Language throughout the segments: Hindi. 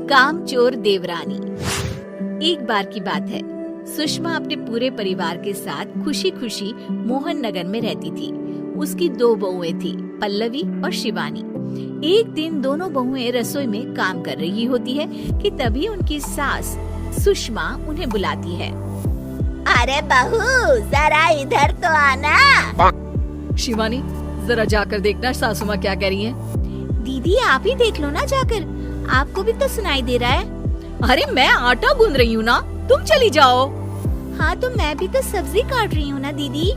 कामचोर देवरानी। एक बार की बात है, सुषमा अपने पूरे परिवार के साथ खुशी खुशी मोहन नगर में रहती थी। उसकी 2 बहुएं थी, पल्लवी और शिवानी। एक दिन दोनों बहुएं रसोई में काम कर रही होती है कि तभी उनकी सास सुषमा उन्हें बुलाती है। अरे बहू, जरा इधर तो आना। शिवानी, जरा जाकर देखना सासू माँ क्या कह रही है। दीदी आप ही देख लो ना जाकर, आपको भी तो सुनाई दे रहा है। अरे मैं आटा गूंद रही हूँ ना, तुम चली जाओ। हाँ तो मैं भी तो सब्जी काट रही हूँ ना दीदी।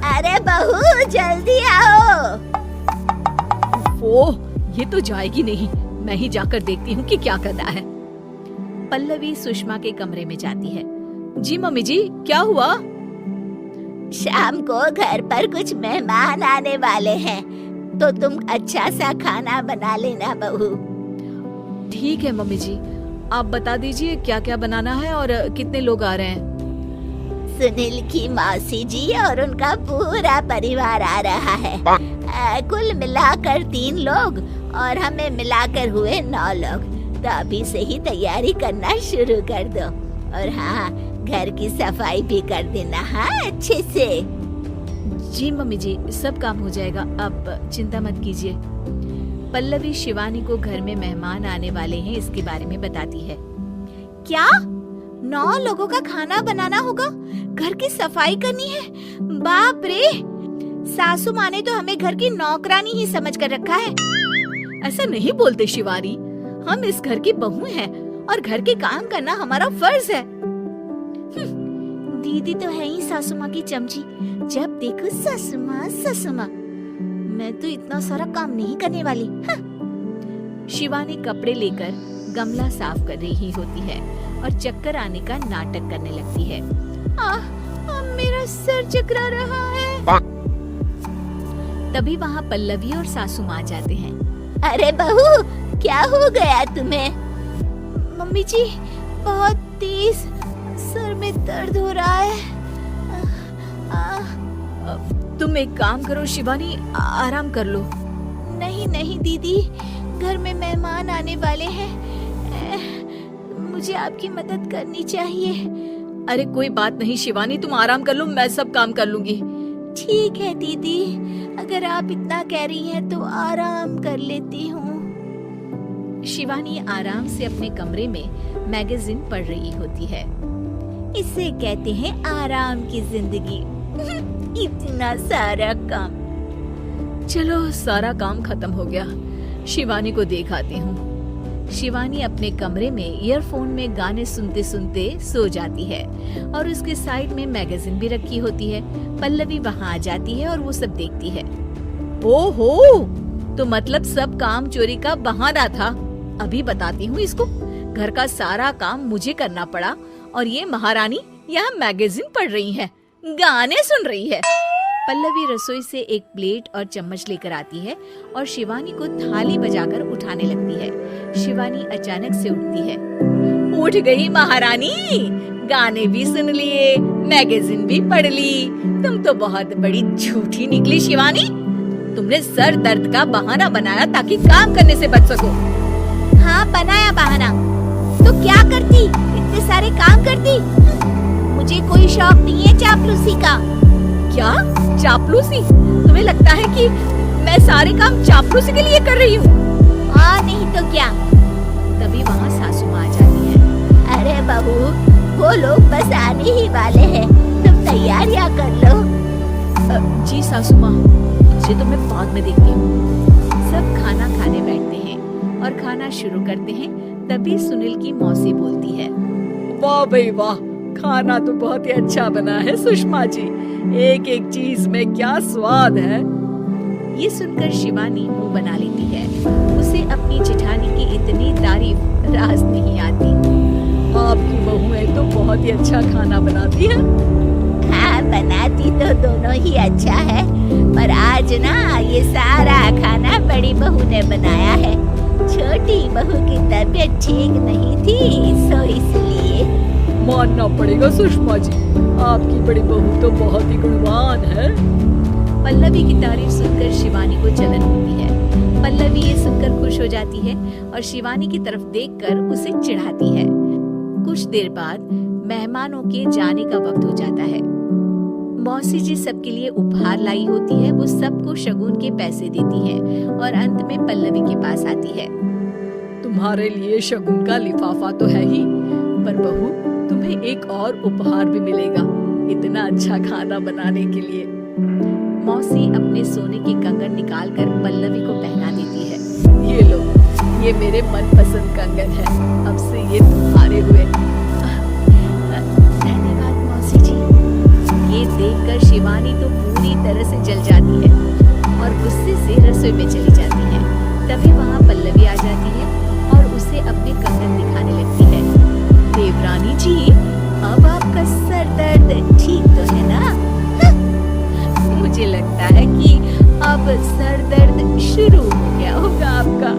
अरे बहू जल्दी आओ। ओह, ये तो जाएगी नहीं, मैं ही जाकर देखती हूँ कि क्या करना है। पल्लवी सुषमा के कमरे में जाती है। जी मम्मी जी, क्या हुआ? शाम को घर पर कुछ मेहमान आने वाले हैं, तो तुम अच्छा सा खाना बना लेना बहू। ठीक है मम्मी जी, आप बता दीजिए क्या क्या बनाना है और कितने लोग आ रहे हैं। सुनील की मौसी जी और उनका पूरा परिवार आ रहा है। कुल मिलाकर 3 लोग और हमें मिलाकर हुए 9 लोग। तो अभी से ही तैयारी करना शुरू कर दो। और हाँ, घर की सफाई भी कर देना, हाँ अच्छे से। जी मम्मी जी, सब काम हो जाएगा, आप चिंता मत कीजिए। पल्लवी शिवानी को घर में मेहमान आने वाले हैं इसके बारे में बताती है। क्या 9 लोगों का खाना बनाना होगा, घर की सफाई करनी है? बाप रे, सासू माँ ने तो हमें घर की नौकरानी ही समझ कर रखा है। ऐसा नहीं बोलते शिवानी, हम इस घर की बहू हैं और घर के काम करना हमारा फर्ज है। दीदी तो है ही सासू माँ की चमची, जब देखो सासू माँ सासू माँ। मैं तो इतना सारा काम नहीं करने वाली। शिवानी कपड़े लेकर गमला साफ कर रही होती है और चक्कर आने का नाटक करने लगती है। मेरा सर चकरा रहा है। तभी वहाँ पल्लवी और सासू माँ जाते हैं। अरे बहू, क्या हो गया तुम्हें? मम्मी जी, बहुत तेज सर में दर्द हो रहा है। तुम एक काम करो शिवानी, आराम कर लो। नहीं नहीं दीदी, घर में मेहमान आने वाले हैं, मुझे आपकी मदद करनी चाहिए। अरे कोई बात नहीं शिवानी, तुम आराम कर लो, मैं सब काम कर लूंगी। ठीक है दीदी, अगर आप इतना कह रही हैं तो आराम कर लेती हूँ। शिवानी आराम से अपने कमरे में मैगजीन पढ़ रही होती है। इसे कहते हैं आराम की जिंदगी। इतना सारा काम। चलो सारा काम खत्म हो गया, शिवानी को देख आती हूँ। शिवानी अपने कमरे में ईयरफोन में गाने सुनते सुनते सो जाती है और उसके साइड में मैगजीन भी रखी होती है। पल्लवी वहाँ आ जाती है और वो सब देखती है। ओहो, तो मतलब सब काम चोरी का बहाना था। अभी बताती हूँ इसको। घर का सारा काम मुझे करना पड़ा और ये महारानी यहाँ मैगजीन पढ़ रही है, गाने सुन रही है। पल्लवी रसोई से एक प्लेट और चम्मच लेकर आती है और शिवानी को थाली बजाकर उठाने लगती है। शिवानी अचानक से उठती है। उठ गई महारानी, गाने भी सुन लिए, मैगजीन भी पढ़ ली। तुम तो बहुत बड़ी झूठी निकली शिवानी। तुमने सर दर्द का बहाना बनाया ताकि काम करने से बच सको। हाँ बनाया बहाना, तो क्या करती, इतने सारे काम करती। मुझे कोई शौक नहीं है चापलूसी का। क्या चापलूसी? तुम्हें लगता है कि मैं सारे काम चापलूसी के लिए कर रही हूँ? हाँ नहीं तो क्या। तभी वहाँ सासू माँ आ जाती है। अरे बहू, वो लोग बस आने ही वाले हैं, तुम तैयारियाँ कर लो। जी सासू माँ, तुझे तो मैं बाद में देखती हूँ। सब खाना खाने बैठते हैं और खाना शुरू करते हैं। तभी सुनील की मौसी बोलती है। वाह भाई वाह, खाना तो बहुत ही अच्छा बना है सुषमा जी, एक एक चीज में क्या स्वाद है। ये सुनकर शिवानी मुंह बना लेती है। उसे अपनी जेठानी की इतनी तारीफ रास नहीं आती। आपकी बहुएं तो बहुत ही अच्छा खाना बनाती है। हाँ बनाती तो दोनों ही अच्छा है, पर आज ना ये सारा खाना बड़ी बहू ने बनाया है। छोटी बहू की तबीयत ठीक नहीं थी, सो इसलिए। मानना पड़ेगा सुषमा जी, आपकी बड़ी बहू तो बहुत ही गुणवान है। पल्लवी की तारीफ सुनकर शिवानी को जलन होती है। पल्लवी ये सुनकर खुश हो जाती है और शिवानी की तरफ देखकर उसे चिढ़ाती है। कुछ देर बाद मेहमानों के जाने का वक्त हो जाता है। मौसी जी सबके लिए उपहार लाई होती है। वो सबको शगुन के पैसे देती है और अंत में पल्लवी के पास आती है। तुम्हारे लिए शगुन का लिफाफा तो है ही, पर बहू तुम्हें एक और उपहार भी मिलेगा इतना अच्छा खाना बनाने के लिए। मौसी अपने सोने की कंगन निकालकर पल्लवी को पहना देती है। ये लो, ये मेरे मनपसंद कंगन है, अब से ये तुम्हारे हुए। धन्यवाद मौसी जी। ये देखकर शिवानी तो पूरी तरह से जल जाती है और गुस्से से रसोई में चली जाती है। तभी वहाँ पल्लवी आ जाती है और उसे अपने कंगन दिखाने लगती है। देवरानी जी, अब आपका सर दर्द ठीक तो है ना? मुझे लगता है कि अब सर दर्द शुरू हो गया होगा आपका।